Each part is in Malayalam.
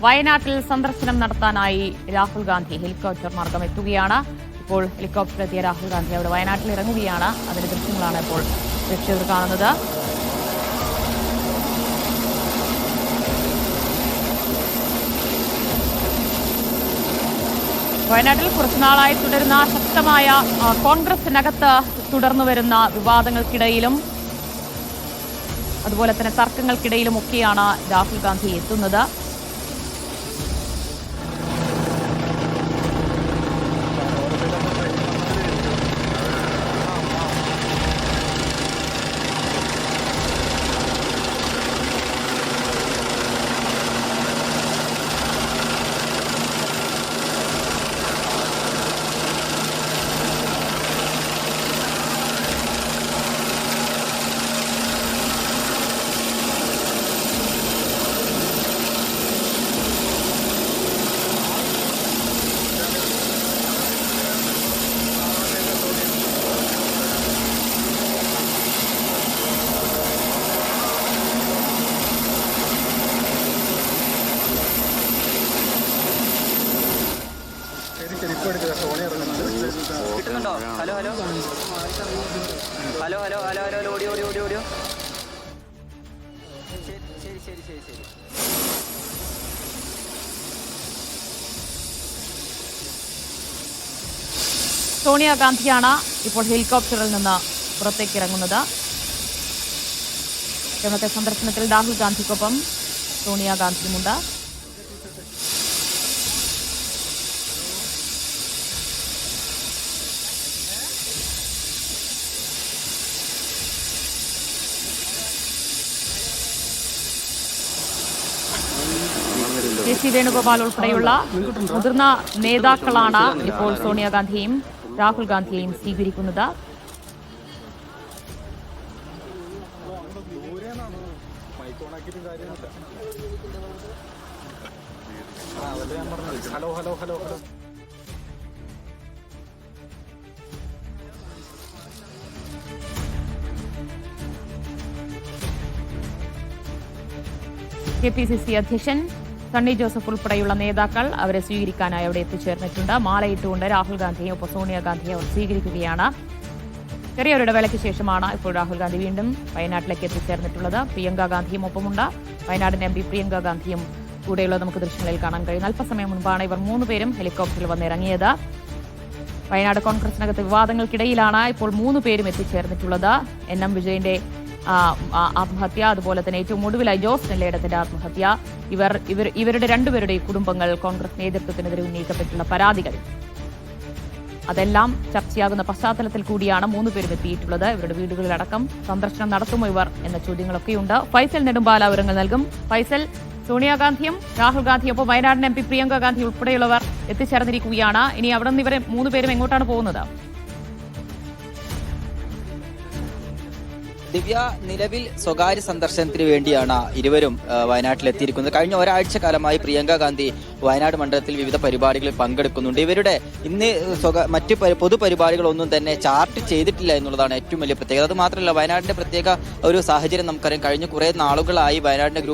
വയനാട്ടിൽ സന്ദർശനം നടത്താനായി രാഹുൽ ഗാന്ധി ഹെലികോപ്റ്റർ മാർഗം എത്തുകയാണ്. ഇപ്പോൾ ഹെലികോപ്റ്ററിലെത്തിയ രാഹുൽ ഗാന്ധി അവിടെ വയനാട്ടിൽ ഇറങ്ങുകയാണ്. അതിന്റെ ദൃശ്യങ്ങളാണ് ഇപ്പോൾ പ്രേക്ഷകർ കാണുന്നത്. വയനാട്ടിൽ കുറച്ചുനാളായി തുടരുന്ന ശക്തമായ കോൺഗ്രസിനകത്ത് തുടർന്നു വരുന്ന വിവാദങ്ങൾക്കിടയിലും അതുപോലെ തന്നെ തർക്കങ്ങൾക്കിടയിലുമൊക്കെയാണ് രാഹുൽ ഗാന്ധി എത്തുന്നത്. കിട്ടുന്നുണ്ടോ? Hello hello hello hello hello hello audio audio audio audio. ശരി ശരി ശരി ശരി. സോണിയാഗാന്ധിയാണ് ഇപ്പോൾ ഹെലികോപ്റ്ററിൽ നിന്ന് പുറത്തേക്ക് ഇറങ്ങുന്നത്. ഇന്നത്തെ സന്ദർശനത്തിൽ രാഹുൽ ഗാന്ധിക്കൊപ്പം സോണിയാഗാന്ധിയുമുണ്ട്. കെ.സി. വേണുഗോപാൽ ഉൾപ്പെടെയുള്ള മുതിർന്ന നേതാക്കളാണ് ഇപ്പോൾ സോണിയാഗാന്ധിയെയും രാഹുൽ ഗാന്ധിയെയും സ്വീകരിക്കുന്നത്. Hello hello hello hello. KPCC അധ്യക്ഷൻ സണ്ണി ജോസഫ് ഉൾപ്പെടെയുള്ള നേതാക്കൾ അവരെ സ്വീകരിക്കാനായി അവിടെ എത്തിച്ചേർന്നിട്ടുണ്ട്. മാലയിട്ടുകൊണ്ട് രാഹുൽ ഗാന്ധിയെ ഒപ്പം സോണിയാഗാന്ധിയെ അവർ സ്വീകരിക്കുകയാണ്. ചെറിയൊരു ഇടവേളയ്ക്ക് ശേഷമാണ് ഇപ്പോൾ രാഹുൽ ഗാന്ധി വീണ്ടും വയനാട്ടിലേക്ക് എത്തിച്ചേർന്നിട്ടുള്ളത്. പ്രിയങ്ക ഗാന്ധിയും ഒപ്പമുണ്ട്. വയനാടിന്റെ MP പ്രിയങ്ക ഗാന്ധിയും കൂടെയുള്ളത് നമുക്ക് ദൃശ്യങ്ങളിൽ കാണാൻ കഴിയും. അല്പസമയം മുൻപാണ് ഇവർ 3 പേരും ഹെലികോപ്റ്ററിൽ വന്നിറങ്ങിയത്. വയനാട് കോൺഗ്രസിനകത്ത് വിവാദങ്ങൾക്കിടയിലാണ് ഇപ്പോൾ 3 പേരും എത്തിച്ചേർന്നിട്ടുള്ളത്. NM വിജയന്റെ ആത്മഹത്യ, അതുപോലെ തന്നെ ഏറ്റവും ഒടുവിലായി ജോസ് നെല്ലേടത്തിന്റെ ആത്മഹത്യ, ഇവരുടെ രണ്ടുപേരുടെയും കുടുംബങ്ങൾ കോൺഗ്രസ് നേതൃത്വത്തിനെതിരെ ഉന്നയിക്കപ്പെട്ടുള്ള പരാതികൾ, അതെല്ലാം ചർച്ചയാകുന്ന പശ്ചാത്തലത്തിൽ കൂടിയാണ് 3 പേരും എത്തിയിട്ടുള്ളത്. ഇവരുടെ വീടുകളിലടക്കം സന്ദർശനം നടത്തുമോ ഇവർ എന്ന ചോദ്യങ്ങളൊക്കെയുണ്ട്. ഫൈസൽ നെടുമ്പാല വിവരങ്ങൾ നൽകും. ഫൈസൽ, സോണിയാഗാന്ധിയും രാഹുൽ ഗാന്ധിയും ഒപ്പം വയനാടിന്റെ MP പ്രിയങ്ക ഗാന്ധി ഉൾപ്പെടെയുള്ളവർ എത്തിച്ചേർന്നിരിക്കുകയാണ്. ഇനി അവിടെ നിന്ന് ഇവരെ 3 പേരും എങ്ങോട്ടാണ് പോകുന്നത്? ദിവ്യ, നിലവിൽ സ്വകാര്യ സന്ദർശനത്തിന് വേണ്ടിയാണ് ഇരുവരും വയനാട്ടിലെത്തിയിരിക്കുന്നത്. കഴിഞ്ഞ ഒരാഴ്ച കാലമായി പ്രിയങ്ക ഗാന്ധി വയനാട് മണ്ഡലത്തിൽ വിവിധ പരിപാടികളിൽ പങ്കെടുക്കുന്നുണ്ട്. ഇവരുടെ ഇന്ന് മറ്റ് പൊതുപരിപാടികളൊന്നും തന്നെ ചാർട്ട് ചെയ്തിട്ടില്ല എന്നുള്ളതാണ് ഏറ്റവും വലിയ പ്രത്യേകത. അത് മാത്രമല്ല, വയനാടിന്റെ പ്രത്യേക ഒരു സാഹചര്യം നമുക്കറിയാം. കഴിഞ്ഞ കുറേ നാളുകളായി വയനാടിന്റെ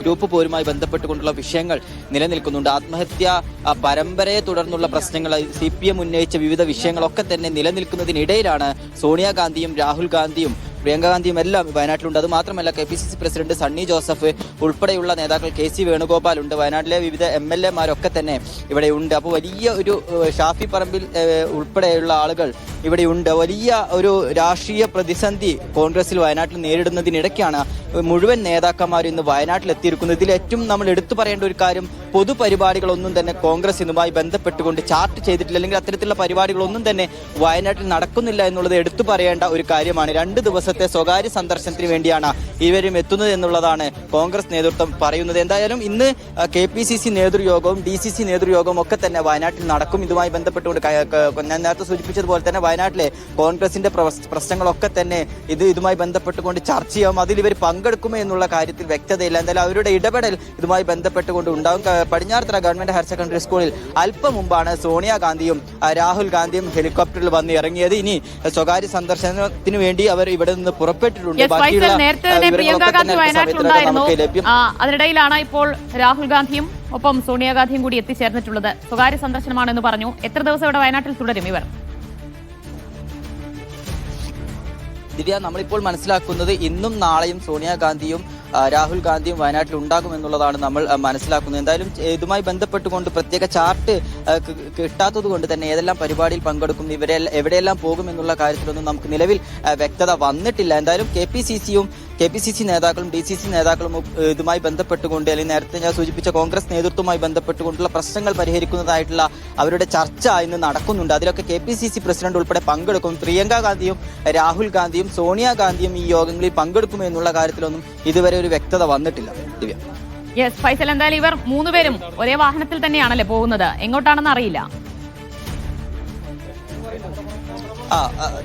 ഗ്രൂപ്പ് പോരുമായി ബന്ധപ്പെട്ടുകൊണ്ടുള്ള വിഷയങ്ങൾ നിലനിൽക്കുന്നുണ്ട്. ആത്മഹത്യ പരമ്പരയെ തുടർന്നുള്ള പ്രശ്നങ്ങൾ, CPM ഉന്നയിച്ച വിവിധ വിഷയങ്ങളൊക്കെ തന്നെ നിലനിൽക്കുന്നതിനിടയിലാണ് സോണിയാഗാന്ധിയും രാഹുൽ ഗാന്ധിയും പ്രിയങ്ക ഗാന്ധിയും എല്ലാം വയനാട്ടിലുണ്ട്. അത് മാത്രമല്ല, KPCC പ്രസിഡന്റ് സണ്ണി ജോസഫ് ഉൾപ്പെടെയുള്ള നേതാക്കൾ, KC വേണുഗോപാൽ ഉണ്ട്, വയനാട്ടിലെ വിവിധ MLA-മാരൊക്കെ തന്നെ ഇവിടെ ഉണ്ട്. അപ്പോൾ വലിയ ഒരു ഷാഫി പറമ്പിൽ ഉൾപ്പെടെയുള്ള ആളുകൾ ഇവിടെയുണ്ട്. വലിയ ഒരു രാഷ്ട്രീയ പ്രതിസന്ധി കോൺഗ്രസിൽ വയനാട്ടിൽ നേരിടുന്നതിനിടയ്ക്കാണ് മുഴുവൻ നേതാക്കന്മാരും ഇന്ന് വയനാട്ടിലെത്തിയിരിക്കുന്നത്. ഇതിൽ ഏറ്റവും നമ്മൾ എടുത്തു പറയേണ്ട ഒരു കാര്യം, പൊതുപരിപാടികളൊന്നും തന്നെ കോൺഗ്രസ് ഇതുമായി ബന്ധപ്പെട്ടുകൊണ്ട് ചാർട്ട് ചെയ്തിട്ടില്ല, അല്ലെങ്കിൽ അത്തരത്തിലുള്ള പരിപാടികളൊന്നും തന്നെ വയനാട്ടിൽ നടക്കുന്നില്ല എന്നുള്ളത് എടുത്തു പറയേണ്ട ഒരു കാര്യമാണ്. 2 ദിവസത്തെ സ്വകാര്യ സന്ദർശനത്തിന് വേണ്ടിയാണ് ഇവരും എത്തുന്നത് എന്നുള്ളതാണ് കോൺഗ്രസ് നേതൃത്വം പറയുന്നത്. എന്തായാലും ഇന്ന് KPCC നേതൃയോഗവും DCC നേതൃയോഗവും ഒക്കെ തന്നെ വയനാട്ടിൽ നടക്കും. ഇതുമായി ബന്ധപ്പെട്ടുകൊണ്ട് ഞാൻ നേരത്തെ സൂചിപ്പിച്ചതുപോലെ തന്നെ വയനാട്ടിലെ കോൺഗ്രസിന്റെ പ്രശ്നങ്ങളൊക്കെ തന്നെ ഇതുമായി ബന്ധപ്പെട്ടുകൊണ്ട് ചർച്ച ചെയ്യാം. അതിൽ ഇവർ പങ്കെടുക്കുമോ എന്നുള്ള കാര്യത്തിൽ വ്യക്തതയില്ല. എന്തായാലും അവരുടെ ഇടപെടൽ ഇതുമായി ബന്ധപ്പെട്ടുകൊണ്ട് ഉണ്ടാകും. പടിഞ്ഞാറത്തറ ഗവൺമെന്റ് ഹയർ സെക്കൻഡറി സ്കൂളിൽ അല്പം മുമ്പാണ് സോണിയാഗാന്ധിയും രാഹുൽ ഗാന്ധിയും ഹെലികോപ്റ്ററിൽ വന്ന് ഇറങ്ങിയത്. ഇനി സ്വകാര്യ സന്ദർശനത്തിന് വേണ്ടി അവർ ഇവിടെ നിന്ന് പുറപ്പെട്ടിട്ടുണ്ട്. നേരത്തെ തന്നെ പ്രിയങ്ക ഗാന്ധി വയനാട്ടിലുണ്ടായിരുന്നു. അതിനിടയിലാണ് ഇപ്പോൾ രാഹുൽ ഗാന്ധിയും ഒപ്പം സോണിയാഗാന്ധിയും കൂടി എത്തിച്ചേർന്നിട്ടുള്ളത്. സ്വകാര്യ സന്ദർശനമാണെന്ന് പറഞ്ഞു. എത്ര ദിവസം ഇവിടെ വയനാട്ടിൽ തുടരും ഇവർ? ദിവ്യ, നമ്മളിപ്പോൾ മനസ്സിലാക്കുന്നത് ഇന്നും നാളെയും സോണിയാഗാന്ധിയും രാഹുൽ ഗാന്ധിയും വയനാട്ടിൽ ഉണ്ടാകുമെന്നുള്ളതാണ് നമ്മൾ മനസ്സിലാക്കുന്നത്. എന്തായാലും ഇതുമായി ബന്ധപ്പെട്ടുകൊണ്ട് പ്രത്യേക ചാർട്ട് കിട്ടാത്തത് കൊണ്ട് തന്നെ ഏതെല്ലാം പരിപാടിയിൽ പങ്കെടുക്കും, എവിടെയെല്ലാം പോകും എന്നുള്ള കാര്യത്തിലൊന്നും നമുക്ക് നിലവിൽ വ്യക്തത വന്നിട്ടില്ല. എന്തായാലും KPCC നേതാക്കളും DCC നേതാക്കളും ഇതുമായി ബന്ധപ്പെട്ടുകൊണ്ട്, അല്ലെങ്കിൽ നേരത്തെ ഞാൻ സൂചിപ്പിച്ച കോൺഗ്രസ് നേതൃത്വവുമായി ബന്ധപ്പെട്ടുകൊണ്ടുള്ള പ്രശ്നങ്ങൾ പരിഹരിക്കുന്നതായിട്ടുള്ള അവരുടെ ചർച്ച ഇന്ന് നടക്കുന്നുണ്ട്. അതിലൊക്കെ KPCC പ്രസിഡന്റ് ഉൾപ്പെടെ പങ്കെടുക്കും. പ്രിയങ്ക ഗാന്ധിയും രാഹുൽ ഗാന്ധിയും സോണിയാഗാന്ധിയും ഈ യോഗങ്ങളിൽ പങ്കെടുക്കുമെന്നുള്ള കാര്യത്തിലൊന്നും ഇതുവരെ ഒരു വ്യക്തത വന്നിട്ടില്ല. ദിവ്യ. യെസ് ഫൈസൽ, എന്തായാലും ഇവർ മൂന്നുപേരും ഒരേ വാഹനത്തിൽ തന്നെയാണല്ലേ പോകുന്നത്? എങ്ങോട്ടാണെന്ന് അറിയില്ല.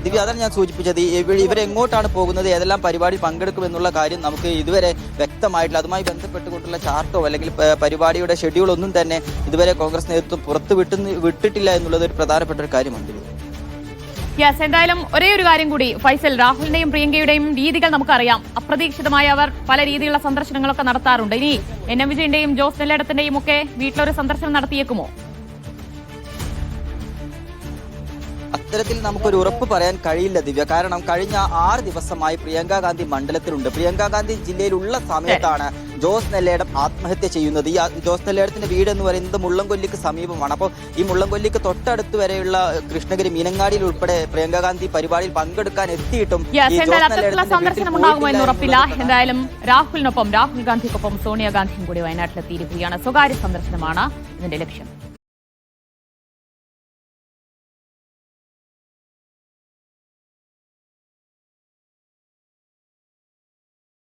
ദിവ്യ, അതാണ് ഞാൻ സൂചിപ്പിച്ചത്. ഇവരെങ്ങോട്ടാണ് പോകുന്നത്, ഏതെല്ലാം പരിപാടി പങ്കെടുക്കും എന്നുള്ള കാര്യം നമുക്ക് ഇതുവരെ വ്യക്തമായിട്ടില്ല. അതുമായി ബന്ധപ്പെട്ടുകൊണ്ടുള്ള ചാർട്ടോ അല്ലെങ്കിൽ പരിപാടിയുടെ ഷെഡ്യൂൾ ഒന്നും തന്നെ ഇതുവരെ കോൺഗ്രസ് നേതൃത്വം പുറത്ത് വിട്ടിട്ടില്ല എന്നുള്ളത് ഒരു പ്രധാനപ്പെട്ട ഒരു കാര്യമാണ്. യെസ്, എന്തായാലും ഒരേ ഒരു കാര്യം കൂടി ഫൈസൽ, രാഹുലിന്റെയും പ്രിയങ്കയുടെയും രീതികൾ നമുക്കറിയാം. അപ്രതീക്ഷിതമായി അവർ പല രീതിയിലുള്ള സന്ദർശനങ്ങളൊക്കെ നടത്താറുണ്ട്. ഇനി NM വിജയന്റെയും ജോസ് നെല്ലേടത്തിന്റെയും ഒക്കെ വീട്ടിലൊരു സന്ദർശനം നടത്തിയേക്കുമോ? അത്തരത്തിൽ നമുക്കൊരു ഉറപ്പ് പറയാൻ കഴിയില്ല ദിവ്യ. കാരണം കഴിഞ്ഞ 6 ദിവസമായി പ്രിയങ്ക ഗാന്ധി മണ്ഡലത്തിലുണ്ട്. പ്രിയങ്ക ഗാന്ധി ജില്ലയിലുള്ള സമയത്താണ് ജോസ് നെല്ലേടം ആത്മഹത്യ ചെയ്യുന്നത്. ഈ ജോസ് നെല്ലേടത്തിന്റെ വീട് എന്ന് പറയുന്നത് മുള്ളംകൊല്ലിക്ക് സമീപമാണ്. അപ്പോൾ ഈ മുള്ളംകൊല്ലിക്ക് തൊട്ടടുത്ത് വരെയുള്ള കൃഷ്ണഗിരി മീനങ്ങാടിയിൽ ഉൾപ്പെടെ പ്രിയങ്ക ഗാന്ധി പരിപാടിയിൽ പങ്കെടുക്കാൻ എത്തിയിട്ടും സന്ദർശനം ഉണ്ടാകുമോ എന്ന് ഉറപ്പില്ല. എന്തായാലും രാഹുൽ ഗാന്ധിക്കൊപ്പം സോണിയാഗാന്ധിയും കൂടി വയനാട്ടിലെത്തിയിരിക്കുകയാണ്. സ്വകാര്യ സന്ദർശനമാണ് ഇതിന്റെ ലക്ഷ്യം.